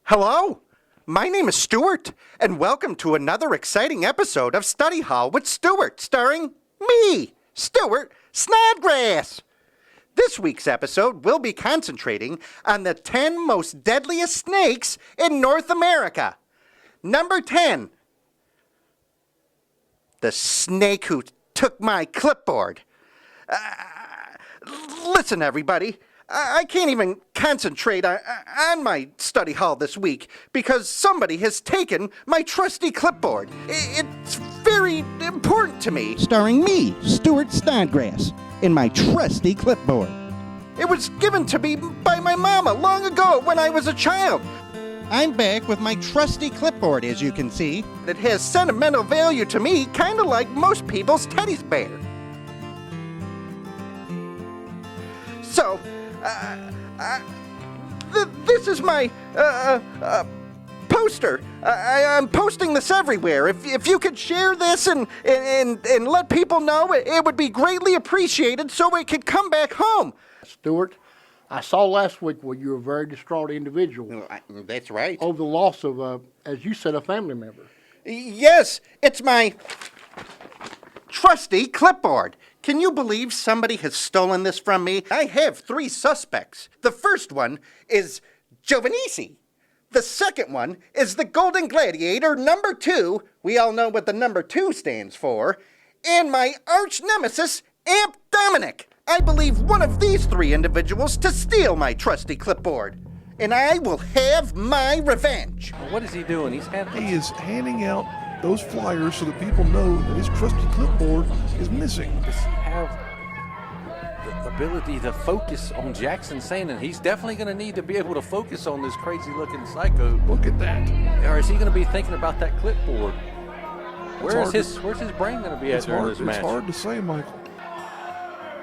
Hello, my name is Stuart, and welcome to another exciting episode of Study Hall with Stuart, starring me, Stuart Snodgrass. This week's episode will be concentrating on the 10 most deadliest snakes in North America. Number 10, the snake who took my clipboard. Listen, everybody. I can't even concentrate on my study hall this week because somebody has taken my trusty clipboard. It's very important to me. Starring me, Stuart Snodgrass, in my trusty clipboard. It was given to me by my mama long ago when I was a child. I'm back with my trusty clipboard, as you can see. It has sentimental value to me, kind of like most people's teddy bear. So, this is my poster. I'm posting this everywhere. If you could share this and let people know, it would be greatly appreciated so it could come back home. Stuart, I saw last week where you were a very distraught individual. That's right. Over the loss of, as you said, a family member. Yes, it's my trusty clipboard. Can you believe somebody has stolen this from me? I have 3 suspects. The first one is Giovannici. The second one is the Golden Gladiator, number 2. We all know what the number 2 stands for. And my arch nemesis, Amp Dominic. I believe one of these 3 individuals to steal my trusty clipboard. And I will have my revenge. What is he doing? He is handing out those flyers so that people know that his trusty clipboard is missing. Just have the ability to focus on Jax N, and he's definitely going to need to be able to focus on this crazy-looking psycho. Look at that. Or is he going to be thinking about that clipboard? Where's his brain going to be at during this match? It's hard to say, Michael.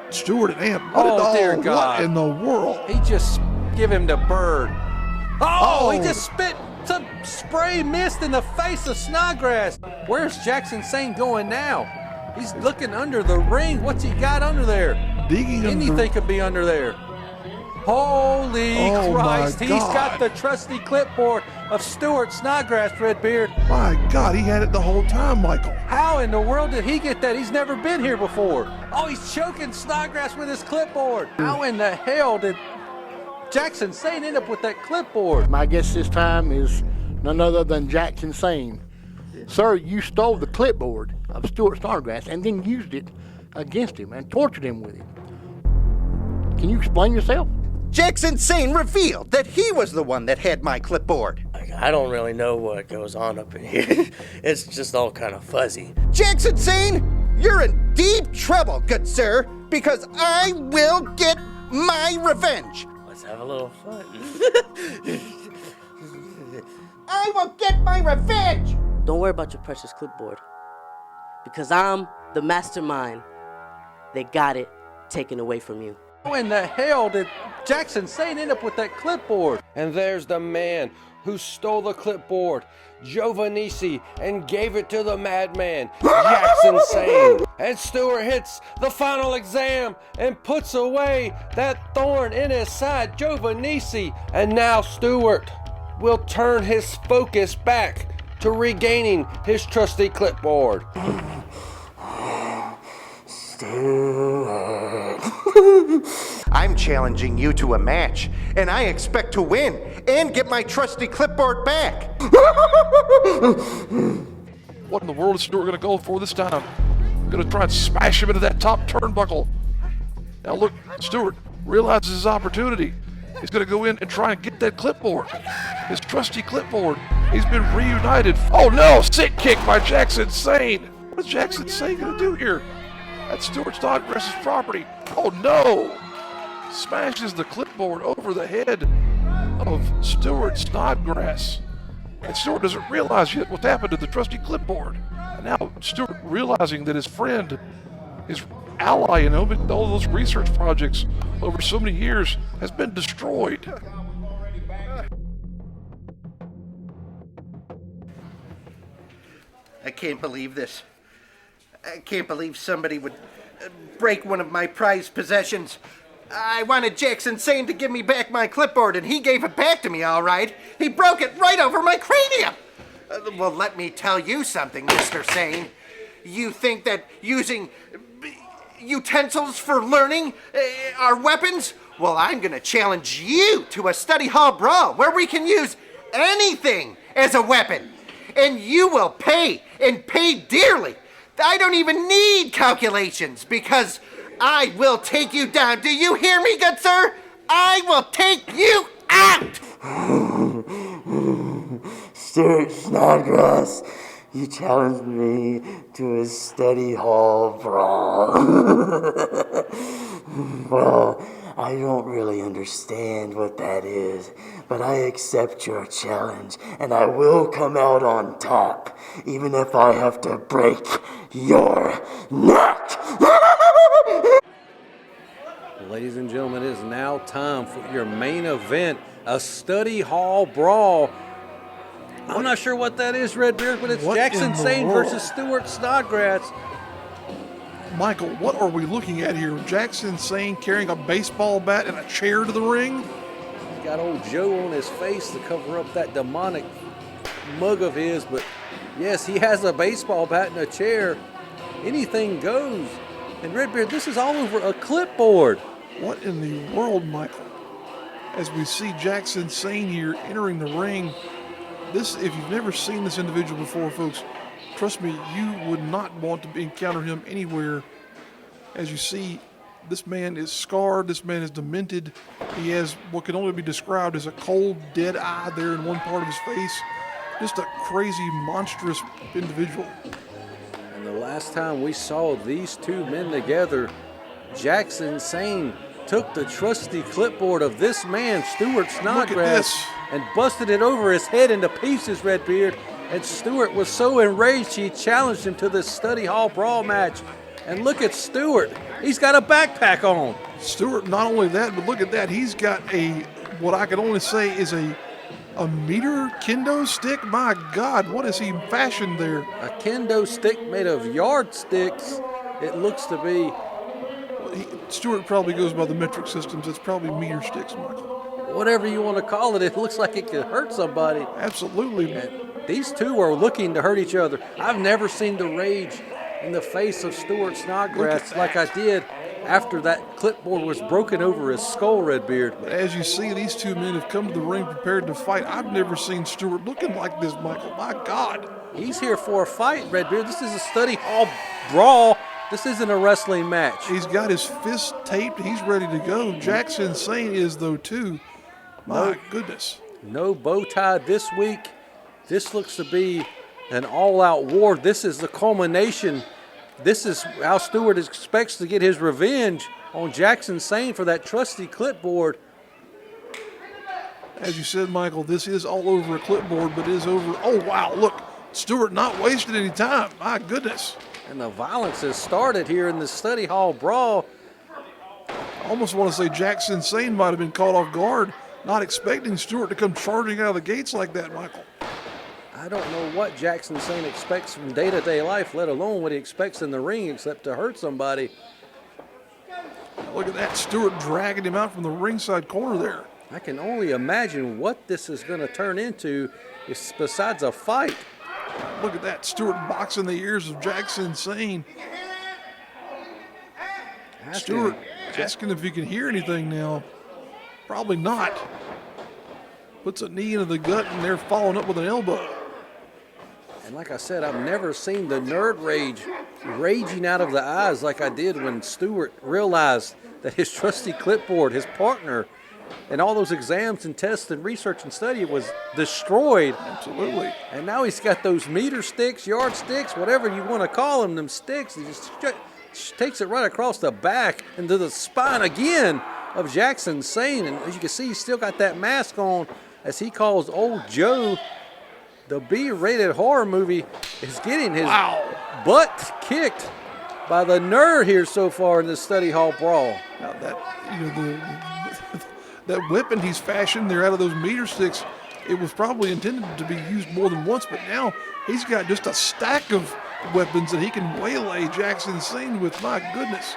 Stuart and Amp. Dear God. What in the world? He just give him the bird. He just spit some spray mist in the face of Snodgrass. Where's Jax N going now? He's looking under the ring. What's he got under there? Digging Anything could be under there. Holy Christ. He's got the trusty clipboard of Stuart Snodgrass, Redbeard. My God, he had it the whole time, Michael. How in the world did he get that? He's never been here before. He's choking Snodgrass with his clipboard. How in the hell did Jax N end up with that clipboard? My guess this time is none other than Jax N. Sir, you stole the clipboard of Stuart Snodgrass and then used it against him and tortured him with it. Can you explain yourself? Jax N revealed that he was the one that had my clipboard. I don't really know what goes on up in here. It's just all kind of fuzzy. Jax N, you're in deep trouble, good sir, because I will get my revenge. Let's have a little fun. I will get my revenge! Don't worry about your precious clipboard, because I'm the mastermind that got it taken away from you. How in the hell did Jax N end up with that clipboard? And there's the man who stole the clipboard, Giovannici, and gave it to the madman, Jax N. And Stuart hits the final exam and puts away that thorn in his side, Giovannici. And now Stuart will turn his focus back to regaining his trusty clipboard. I'm challenging you to a match, and I expect to win and get my trusty clipboard back. What in the world is Stuart going to go for this time? Going to try and smash him into that top turnbuckle. Now look, Stuart realizes his opportunity. He's going to go in and try and get that clipboard. His trusty clipboard. He's been reunited. Oh no, sick kick by Jax N. What is Jax N going to do here? That's Stuart Snodgrass's property. Oh no! Smashes the clipboard over the head of Stuart Snodgrass. And Stuart doesn't realize yet what's happened to the trusty clipboard. And now Stuart, realizing that his friend, his ally in all those research projects over so many years, has been destroyed. I can't believe this. I can't believe somebody would break one of my prized possessions. I wanted Jax N to give me back my clipboard, and he gave it back to me, all right. He broke it right over my cranium. Well, let me tell you something, Mr. Saine. You think that using utensils for learning are weapons? Well, I'm gonna challenge you to a study hall brawl where we can use anything as a weapon. And you will pay, and pay dearly. I don't even need calculations because I will take you down. Do you hear me, good sir? I will take you out! Stuart Snodgrass, you challenged me to a study hall brawl. Well, I don't really understand what that is, but I accept your challenge, and I will come out on top, even if I have to break your neck. Ladies and gentlemen, it is now time for your main event, a study hall brawl. I'm not sure what that is, Redbeard, but it's Jax N versus Stuart Snodgrass. Michael, what are we looking at here? Jax N carrying a baseball bat and a chair to the ring? He's got old Joe on his face to cover up that demonic mug of his, but yes, he has a baseball bat and a chair. Anything goes. And Redbeard, this is all over a clipboard. What in the world, Michael? As we see Jax N here entering the ring, this, if you've never seen this individual before, folks, trust me, you would not want to encounter him anywhere. As you see, this man is scarred, this man is demented. He has what can only be described as a cold, dead eye there in one part of his face. Just a crazy, monstrous individual. And the last time we saw these two men together, Jax N took the trusty clipboard of this man, Stuart Snodgrass, and busted it over his head into pieces, Redbeard. And Stuart was so enraged, he challenged him to this study hall brawl match. And look at Stuart. He's got a backpack on. Stuart, not only that, but look at that. He's got what I can only say is a meter kendo stick. My God, what is he fashioned there? A kendo stick made of yardsticks, it looks to be. Stuart probably goes by the metric systems. It's probably meter sticks, Michael. Whatever you want to call it, it looks like it could hurt somebody. Absolutely. And these two are looking to hurt each other. I've never seen the rage in the face of Stuart Snodgrass like I did after that clipboard was broken over his skull, Redbeard. But as you see, these two men have come to the ring prepared to fight. I've never seen Stuart looking like this, Michael. My God. He's here for a fight, Redbeard. This is a study hall brawl. This isn't a wrestling match. He's got his fist taped. He's ready to go. Jax N is, though, too. My goodness. No bow tie this week. This looks to be an all-out war. This is the culmination. This is how Stuart expects to get his revenge on Jax N for that trusty clipboard. As you said, Michael, this is all over a clipboard, but it is over. Oh, wow, look. Stuart not wasting any time. My goodness. And the violence has started here in the study hall brawl. I almost want to say Jax N might have been caught off guard, not expecting Stuart to come charging out of the gates like that, Michael. I don't know what Jax N expects from day-to-day life, let alone what he expects in the ring, except to hurt somebody. Look at that, Stuart dragging him out from the ringside corner there. I can only imagine what this is going to turn into besides a fight. Look at that, Stuart boxing the ears of Jax N. Stuart asking if he can hear anything now. Probably not. Puts a knee into the gut and they're following up with an elbow. And like I said, I've never seen the nerd rage raging out of the eyes like I did when Stuart realized that his trusty clipboard, his partner, and all those exams and tests and research and study was destroyed. Absolutely. And now he's got those meter sticks, yard sticks, whatever you want to call them sticks. He just takes it right across the back into the spine again of Jax N. And as you can see, he's still got that mask on as he calls old Joe. The B-rated horror movie is getting his butt kicked by the nerd here so far in the study hall brawl. Now that weapon he's fashioned there out of those meter sticks, it was probably intended to be used more than once, but now he's got just a stack of weapons that he can waylay Jax N with. My goodness.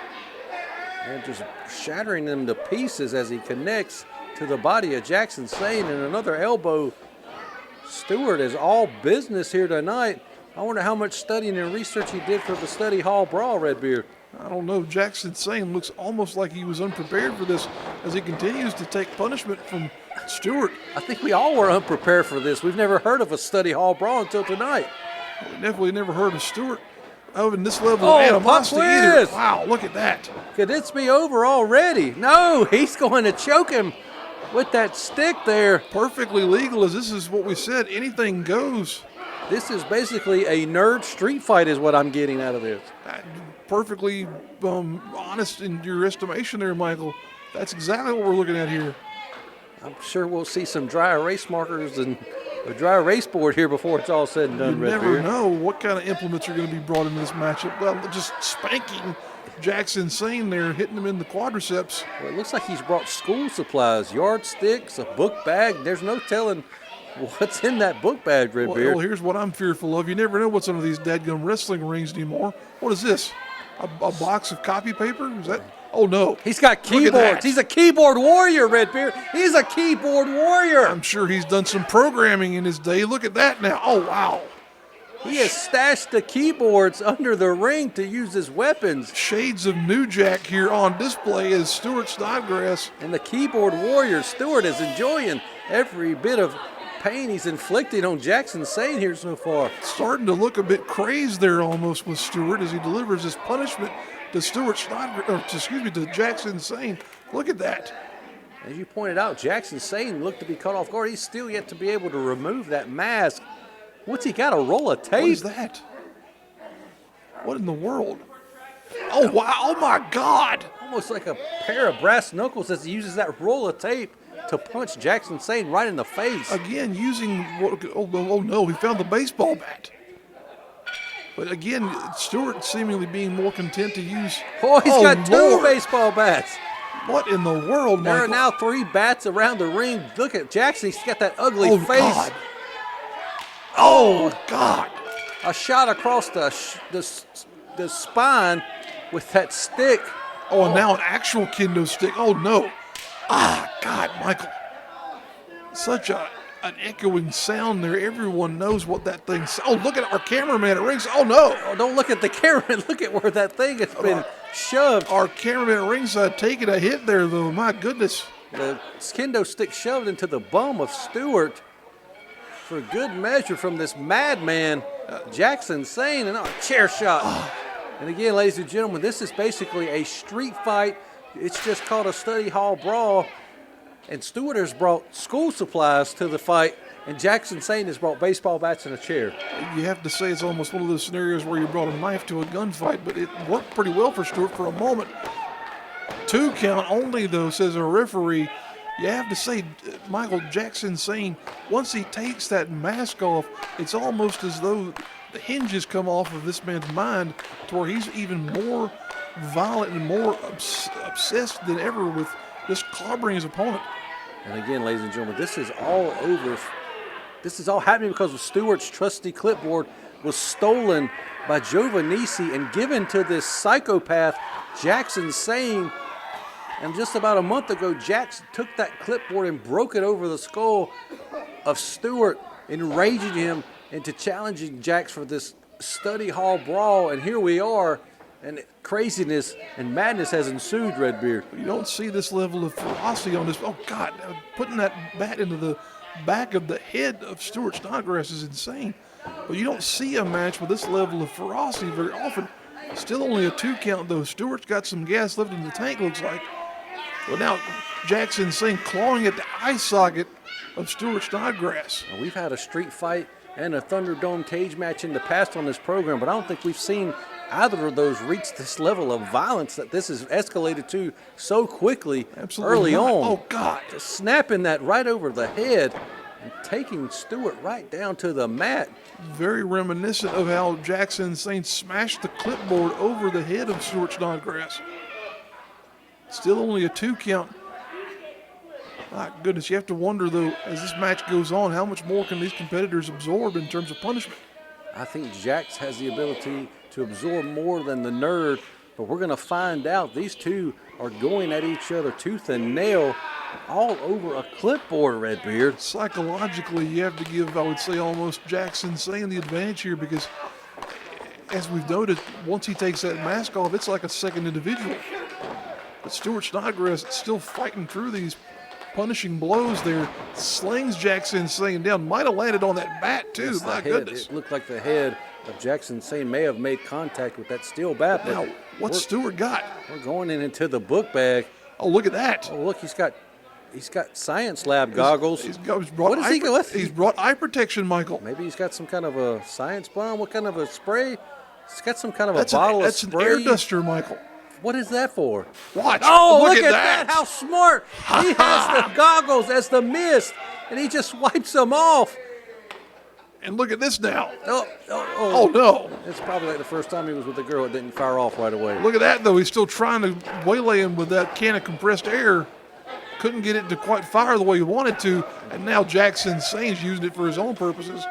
and just shattering them to pieces as he connects to the body of Jax N and another elbow. Stuart is all business here tonight. I wonder how much studying and research he did for the Study Hall Brawl, Redbeard. I don't know. Jax N looks almost like he was unprepared for this as he continues to take punishment from Stuart. I think we all were unprepared for this. We've never heard of a Study Hall Brawl until tonight. We definitely never heard of Stuart having this level of animosity either. Wow, look at that. Could this be over already? No, he's going to choke him with that stick there. Perfectly legal, as this is what we said. Anything goes. This is basically a nerd street fight is what I'm getting out of this. Perfectly honest in your estimation there, Michael. That's exactly what we're looking at here. I'm sure we'll see some dry erase markers and a dry erase board here before it's all said and done. You never know what kind of implements are going to be brought into this matchup. Well, just spanking Jax N there, hitting him in the quadriceps. Well, it looks like he's brought school supplies, yardsticks, a book bag. There's no telling what's in that book bag, Redbeard. Well, here's what I'm fearful of. You never know what's under these dadgum wrestling rings anymore. What is this? A box of copy paper? Is that? Oh, no. He's got keyboards. He's a keyboard warrior, Redbeard. He's a keyboard warrior. I'm sure he's done some programming in his day. Look at that now. Oh, wow. He has stashed the keyboards under the ring to use as weapons. Shades of New Jack here on display as Stuart Snodgrass. And the keyboard warrior, Stuart, is enjoying every bit of pain he's inflicting on Jax N here so far. Starting to look a bit crazed there almost with Stuart as he delivers his punishment to to Jax N. Look at that. As you pointed out, Jax N looked to be caught off guard. He's still yet to be able to remove that mask. What's he got, a roll of tape? What is that? What in the world? Oh, wow. Oh, my God. Almost like a pair of brass knuckles as he uses that roll of tape to punch Jax N right in the face. Again, using what? Oh, no, he found the baseball bat. But again, Stuart seemingly being more content to use. Oh, he's got two baseball bats. What in the world, Michael? There are now 3 bats around the ring. Look at Jackson. He's got that ugly face. God. Oh, God. A shot across the spine with that stick. Oh, and now an actual kendo stick. Oh, no. Ah, God, Michael. Such an echoing sound there. Everyone knows what that thing's. Oh, look at our cameraman at ringside. Oh, no. Oh, don't look at the camera. Look at where that thing has been shoved. Our cameraman at ringside taking a hit there, though. My goodness. The kendo stick shoved into the bum of Stuart for good measure from this madman, Jax N, and a chair shot. And again, ladies and gentlemen, this is basically a street fight. It's just called a Study Hall Brawl. And Stuart has brought school supplies to the fight, and Jax N has brought baseball bats and a chair. You have to say it's almost one of those scenarios where you brought a knife to a gunfight, but it worked pretty well for Stuart for a moment. 2 count only, though, says a referee. You have to say, Michael, Jax N, once he takes that mask off, it's almost as though the hinges come off of this man's mind to where he's even more violent and more obsessed than ever with just clobbering his opponent. And again, ladies and gentlemen, this is all over. This is all happening because of Stuarts Trusty Clipboard was stolen by Giovannici and given to this psychopath, Jax N. And just about a month ago, Jax took that clipboard and broke it over the skull of Stuart, enraging him into challenging Jax for this Study Hall Brawl. And here we are, and craziness and madness has ensued, Redbeard. You don't see this level of ferocity on this. Oh, God, putting that bat into the back of the head of Stuart Snodgrass is insane. But you don't see a match with this level of ferocity very often. Still only a 2 count, though. Stuart's got some gas left in the tank, looks like. Well, now Jax N clawing at the eye socket of Stuart Snodgrass. Now, we've had a street fight and a Thunderdome cage match in the past on this program, but I don't think we've seen either of those reach this level of violence that this has escalated to so quickly early on. Oh, God. Just snapping that right over the head and taking Stuart right down to the mat. Very reminiscent of how Jax N smashed the clipboard over the head of Stuart Snodgrass. Still only a 2 count. My goodness, you have to wonder, though, as this match goes on, how much more can these competitors absorb in terms of punishment? I think Jax has the ability to absorb more than the nerd, but we're going to find out. These two are going at each other tooth and nail all over a clipboard, Redbeard. Psychologically, you have to give, I would say, almost Jax N the advantage here because, as we've noted, once he takes that mask off, it's like a second individual. But Stuart Snodgrass still fighting through these punishing blows there, slings Jax N down. Might have landed on that bat, too. Yes, My goodness. It looked like the head of Jax N may have made contact with that steel bat. But Now, what's Stuart got? We're going into the book bag. Oh, look at that. Oh, look, he's got science lab goggles. He's brought eye protection, Michael. Maybe he's got some kind of a science bomb. What kind of a spray? He's got some kind of That's a bottle that's of spray. An air duster, Michael. What is that for? Watch. Oh, look at that. How smart. He has the goggles as the mist, and he just wipes them off. And look at this now. Oh, no. It's probably like the first time he was with a girl that didn't fire off right away. Look at that, though. He's still trying to waylay him with that can of compressed air. Couldn't get it to quite fire the way he wanted to, and now Jax N's using it for his own purposes.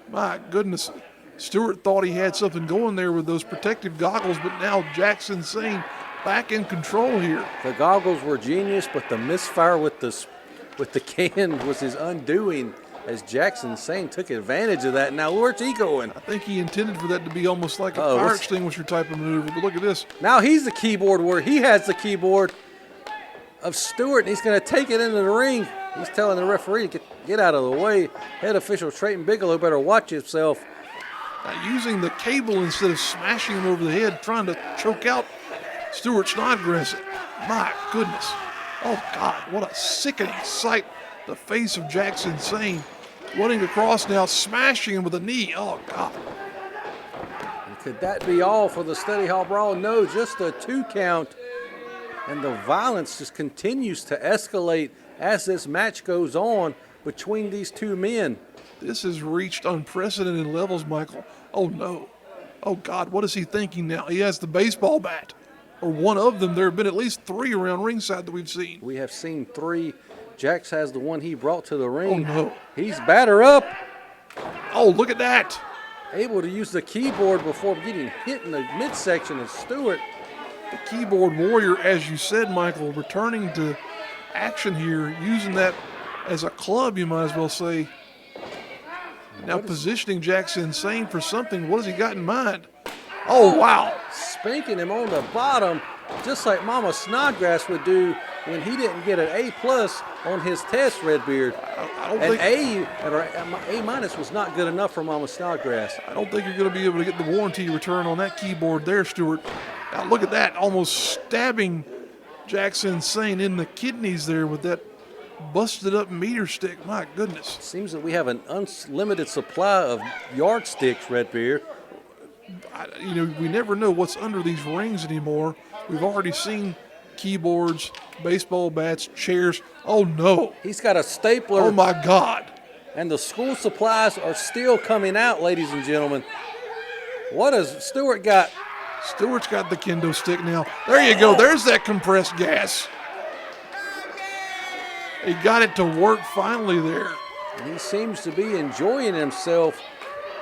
My goodness. Stuart thought he had something going there with those protective goggles, but now Jax N back in control here. The goggles were genius, but the misfire with the can was his undoing as Jax N took advantage of that. Now, where's he going? I think he intended for that to be almost like a fire extinguisher type of maneuver, but look at this. Now he's the keyboard where he has the keyboard of Stuart, and he's going to take it into the ring. He's telling the referee to get out of the way. Head official Trayton Bigelow better watch himself. Using the cable instead of smashing him over the head, trying to choke out Stuart Snodgrass. My goodness. Oh, God, what a sickening sight. The face of Jax N running across now, smashing him with a knee. Oh, God. And could that be all for the Study Hall Brawl? No, just a 2 count. And the violence just continues to escalate as this match goes on between these two men. This has reached unprecedented levels, Michael. Oh, no. Oh, God, what is he thinking now? He has the baseball bat, or one of them. There have been at least 3 around ringside that we've seen. We have seen 3. Jax has the one he brought to the ring. Oh, no. He's batter up. Oh, look at that. Able to use the keyboard before getting hit in the midsection of Stuart. The keyboard warrior, as you said, Michael, returning to action here, using that as a club, you might as well say. Now positioning Jax N for something. What has he got in mind? Oh, wow. Spanking him on the bottom, just like Mama Snodgrass would do when he didn't get an A+ on his test, Redbeard. A- was not good enough for Mama Snodgrass. I don't think you're going to be able to get the warranty return on that keyboard there, Stuart. Now look at that, almost stabbing Jax N in the kidneys there with that busted up meter stick. My goodness. Seems that we have an unlimited supply of yardsticks, Redbeard. We never know what's under these rings anymore. We've already seen keyboards, baseball bats, chairs. Oh, no. He's got a stapler. Oh, my God. And the school supplies are still coming out, ladies and gentlemen. What has Stuart got? Stuart's got the kendo stick now. There you go. There's that compressed gas. He got it to work finally there. And he seems to be enjoying himself.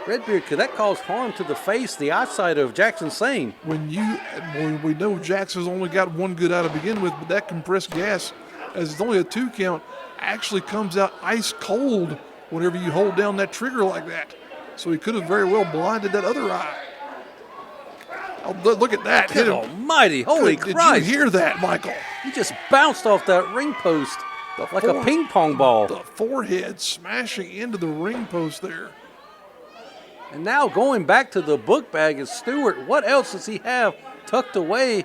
Redbeard, could that cause harm to the face, the eyesight of Jax N? When we know Jax has only got one good eye to begin with, but that compressed gas, as it's only a 2 count, actually comes out ice cold whenever you hold down that trigger like that. So he could have very well blinded that other eye. Oh, look at that. Good almighty, holy Christ. Did you hear that, Michael? He just bounced off that ring post like a ping pong ball. The forehead smashing into the ring post there. And now going back to the book bag is Stuart. What else does he have tucked away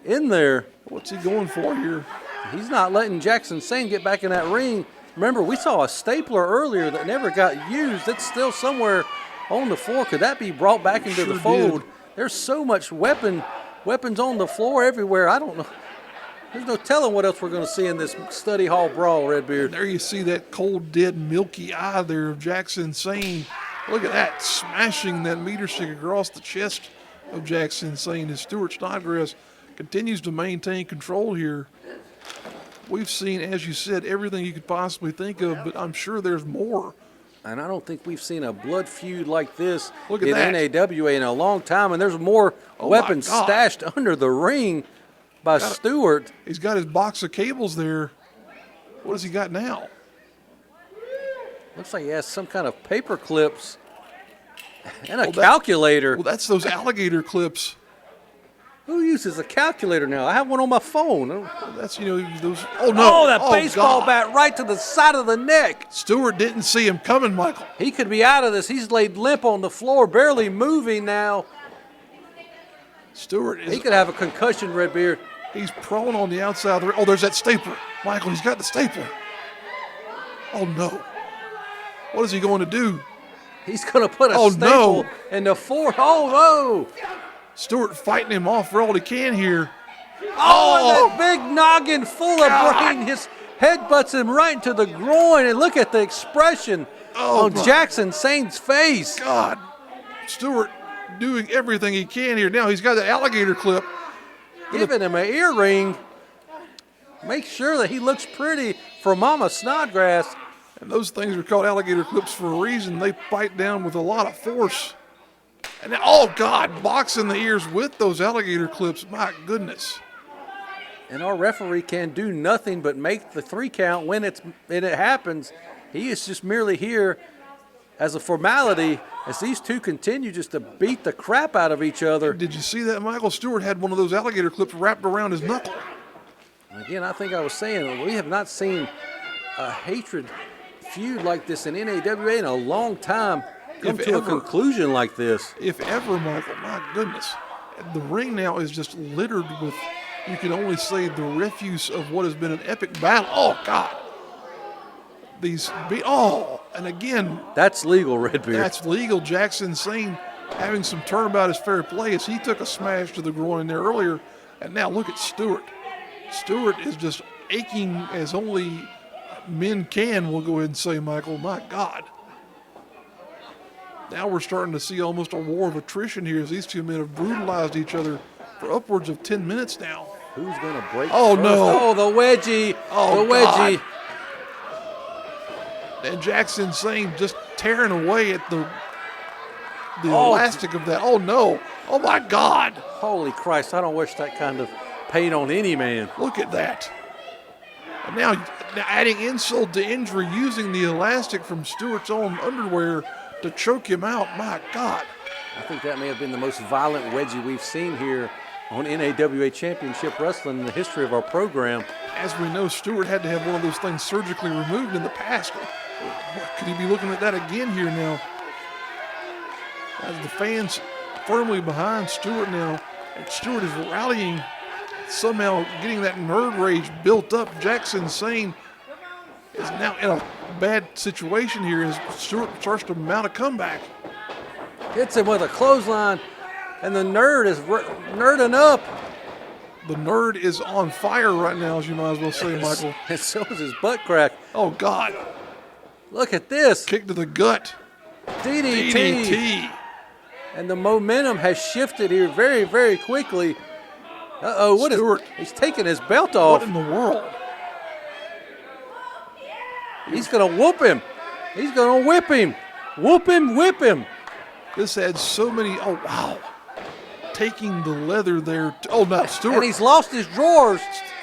in there? What's he going for here? He's not letting Jax N get back in that ring. Remember, we saw a stapler earlier that never got used. It's still somewhere on the floor. Could that be brought back into the fold? There's so much weapons on the floor everywhere. I don't know. There's no telling what else we're going to see in this Study Hall Brawl, Redbeard. There you see that cold, dead, milky eye there of Jax N. Look at that, smashing that meter stick across the chest of Jax N. As Stuart Snodgrass continues to maintain control here. We've seen, as you said, everything you could possibly think of, but I'm sure there's more. And I don't think we've seen a blood feud like this in NAWA in a long time. And there's more weapons stashed under the ring. by Stuart. He's got his box of cables there. What has he got now? Looks like he has some kind of paper clips and a calculator. Well, that's those alligator clips. Who uses a calculator now? I have one on my phone. That's, those. Oh, no. Oh, that baseball bat right to the side of the neck. Stuart didn't see him coming, Michael. He could be out of this. He's laid limp on the floor, barely moving now. He could have a concussion, Redbeard. He's prone on the outside of the ring. Oh, there's that stapler. Michael, he's got the stapler. Oh, no. What is he going to do? He's going to put a staple in the fourth. Oh, no. Stuart fighting him off for all he can here. Oh, and that big noggin full of brain. His head butts him right into the groin. And look at the expression on Jax N's face. God. Stuart doing everything he can here. Now he's got the alligator clip. Giving him an earring. Make sure that he looks pretty for Mama Snodgrass. And those things are called alligator clips for a reason. They bite down with a lot of force. And now, oh, God, boxing the ears with those alligator clips. My goodness. And our referee can do nothing but make the 3 count when it happens. He is just merely here as a formality as these two continue just to beat the crap out of each other. Did you see that, Michael? Stuart had one of those alligator clips wrapped around his knuckle. Again, I think I was saying we have not seen a hatred feud like this in NAWA in a long time come to a conclusion like this. If ever, Michael, my goodness. The ring now is just littered with, you can only say, the refuse of what has been an epic battle. Oh, God. And again. That's legal, Redbeard. That's legal. Jax N having some turnabout is fair play as he took a smash to the groin there earlier. And now look at Stuart. Stuart is just aching as only men can, we'll go ahead and say, Michael. My God. Now we're starting to see almost a war of attrition here as these two men have brutalized each other for upwards of 10 minutes now. Who's going to break first? No. Oh, the wedgie. Oh, the wedgie. God. And Jax N just tearing away at the elastic of that. Oh, no. Oh, my God. Holy Christ. I don't wish that kind of pain on any man. Look at that. And now adding insult to injury, using the elastic from Stuart's own underwear to choke him out. My God. I think that may have been the most violent wedgie we've seen here on NAWA Championship Wrestling in the history of our program. As we know, Stuart had to have one of those things surgically removed in the past. Could he be looking at that again here now? As the fans firmly behind Stuart now, and Stuart is rallying, somehow getting that nerd rage built up. Jax N is now in a bad situation here as Stuart starts to mount a comeback. Hits him with a clothesline, and the nerd is nerding up. The nerd is on fire right now, as you might as well say, Michael. And so is his butt crack. Oh, God. Look at this. Kick to the gut. DDT. And the momentum has shifted here very, very quickly. Uh-oh, Stuart. He's taking his belt off. What in the world? He's going to whoop him. He's going to whip him. Whoop him, whip him. This had so many, oh, wow. Taking the leather there. Oh, no, Stuart. And he's lost his drawers.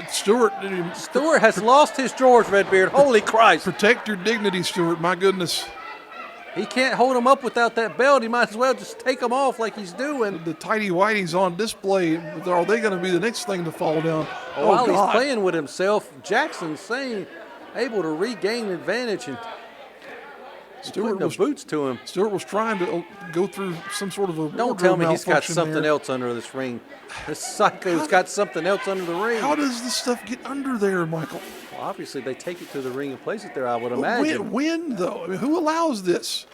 Stuart has lost his drawers, Redbeard. Holy Christ. Protect your dignity, Stuart. My goodness. He can't hold him up without that belt. He might as well just take him off like he's doing. The tighty-whities on display. Are they going to be the next thing to fall down? While he's playing with himself, Jax N able to regain advantage and Stuart was boots to him. Stuart was trying to go through some sort of a. Don't tell me he's got something else under this ring. This psycho's got something else under the ring. How does this stuff get under there, Michael? Well, obviously, they take it to the ring and place it there, I would imagine. When though? I mean, who allows this?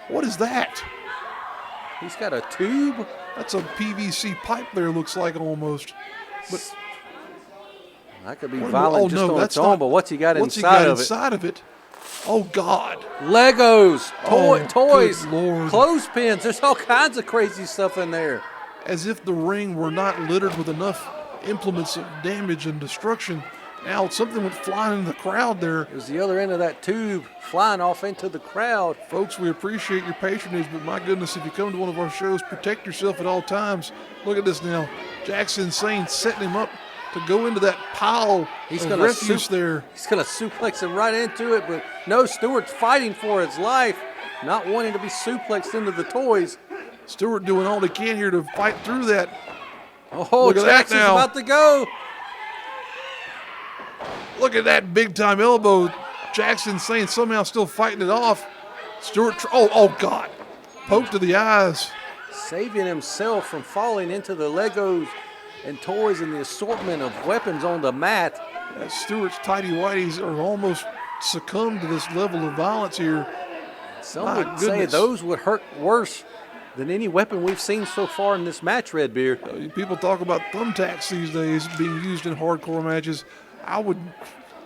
What is that? He's got a tube. That's a PVC pipe there, looks like almost. But that could be violent just on its own, but what's he got inside of it? Oh, God. Legos, toys, Lord. Clothespins. There's all kinds of crazy stuff in there. As if the ring were not littered with enough implements of damage and destruction. Now something went flying in the crowd there. It was the other end of that tube flying off into the crowd. Folks, we appreciate your patronage, but my goodness, if you come to one of our shows, protect yourself at all times. Look at this now. Jax N setting him up to go into that pile of refuse there. He's going to suplex him right into it, but no, Stuart's fighting for his life, not wanting to be suplexed into the toys. Stuart doing all he can here to fight through that. Oh, Jax is about to go. Look at that big-time elbow. Jax N saying somehow still fighting it off. Stuart, oh God. Poke to the eyes. Saving himself from falling into the Legos and toys and the assortment of weapons on the mat. Stuart's tighty-whities are almost succumbed to this level of violence here. Some would say those would hurt worse than any weapon we've seen so far in this match, Redbeard. People talk about thumbtacks these days being used in hardcore matches. I would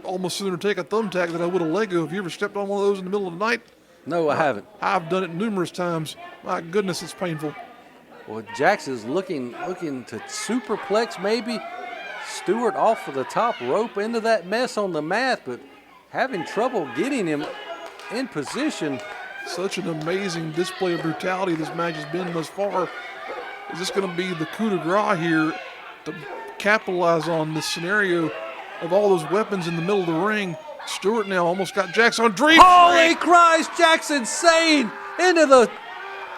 almost sooner take a thumbtack than I would a Lego. Have you ever stepped on one of those in the middle of the night? No, I haven't. I've done it numerous times. My goodness, it's painful. Well, Jax is looking to superplex maybe. Stuart off of the top rope into that mess on the mat, but having trouble getting him in position. Such an amazing display of brutality this match has been thus far. Is this going to be the coup de grace here to capitalize on this scenario of all those weapons in the middle of the ring? Stuart now almost got Jax on dream. Holy Christ, Jax N into the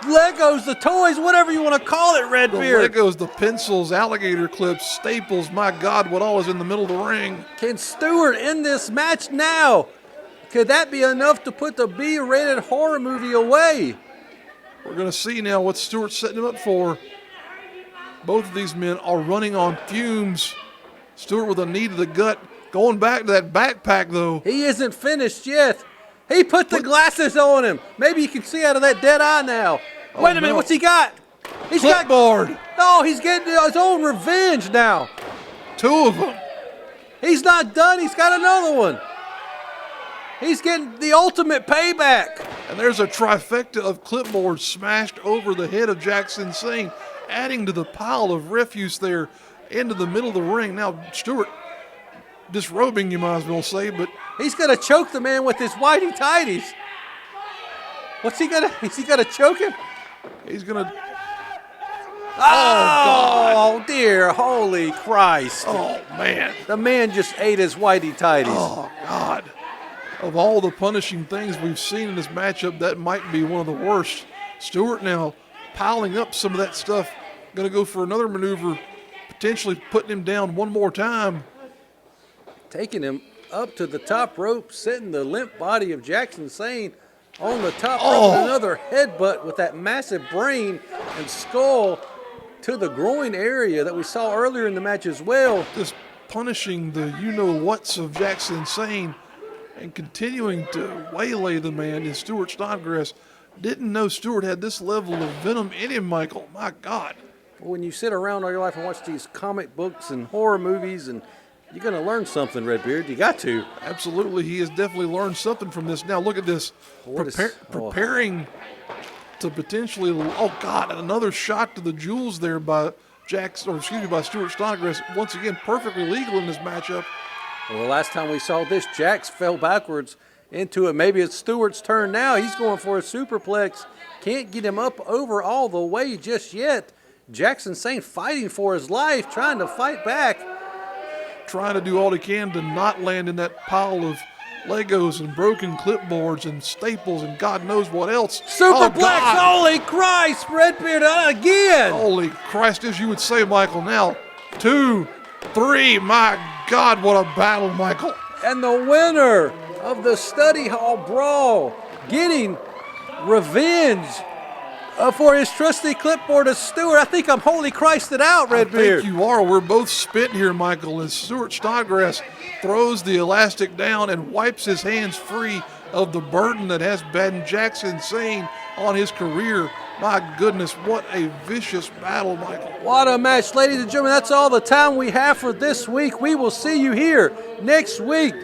Legos, the toys, whatever you want to call it, Redbeard. The Legos, the pencils, alligator clips, staples, my God, what all is in the middle of the ring. Can Stuart end this match now? Could that be enough to put the B-rated horror movie away? We're going to see now what Stuart's setting him up for. Both of these men are running on fumes. Stuart with a knee to the gut. Going back to that backpack, though. He isn't finished yet. He put the glasses on him. Maybe you can see out of that dead eye now. Wait a minute, what's he got? He's Clipboard. He's getting his own revenge now. 2 of them. He's not done. He's got another one. He's getting the ultimate payback. And there's a trifecta of clipboards smashed over the head of Jax N, adding to the pile of refuse there into the middle of the ring. Now, Stuart disrobing, you might as well say, but he's going to choke the man with his whitey tighties. What's he going to? Is he going to choke him? He's going to. Oh, dear, holy Christ. Oh, man. The man just ate his whitey tighties. Oh, God. Of all the punishing things we've seen in this matchup, that might be one of the worst. Stuart now piling up some of that stuff. Going to go for another maneuver, potentially putting him down one more time. Taking him up to the top rope, setting the limp body of Jax N on the top rope. Another headbutt with that massive brain and skull to the groin area that we saw earlier in the match as well. Just punishing the you-know-whats of Jax N and continuing to waylay the man in Stuart Snodgrass. Didn't know Stuart had this level of venom in him, Michael. My God. When you sit around all your life and watch these comic books and horror movies, and you're going to learn something, Redbeard. You got to. Absolutely. He has definitely learned something from this. Now, look at this. Preparing to potentially, God, another shot to the jewels there by by Stuart Snodgrass. Once again, perfectly legal in this matchup. Well, the last time we saw this, Jax fell backwards into it. Maybe it's Stuart's turn now. He's going for a superplex. Can't get him up over all the way just yet. Jax N fighting for his life, trying to fight back. Trying to do all he can to not land in that pile of Legos and broken clipboards and staples and God knows what else. Superplex, holy Christ, Redbeard again. Holy Christ, as you would say, Michael. Now, 2, 3, my God, what a battle, Michael. And the winner of the Study Hall Brawl, getting revenge for his trusty clipboard is Stuart. I think I'm holy Christed out, Redbeard. I think you are. We're both spitting here, Michael, as Stuart Snodgrass throws the elastic down and wipes his hands free of the burden that has been Jax N on his career. My goodness, what a vicious battle, Michael. What a match, ladies and gentlemen. That's all the time we have for this week. We will see you here next week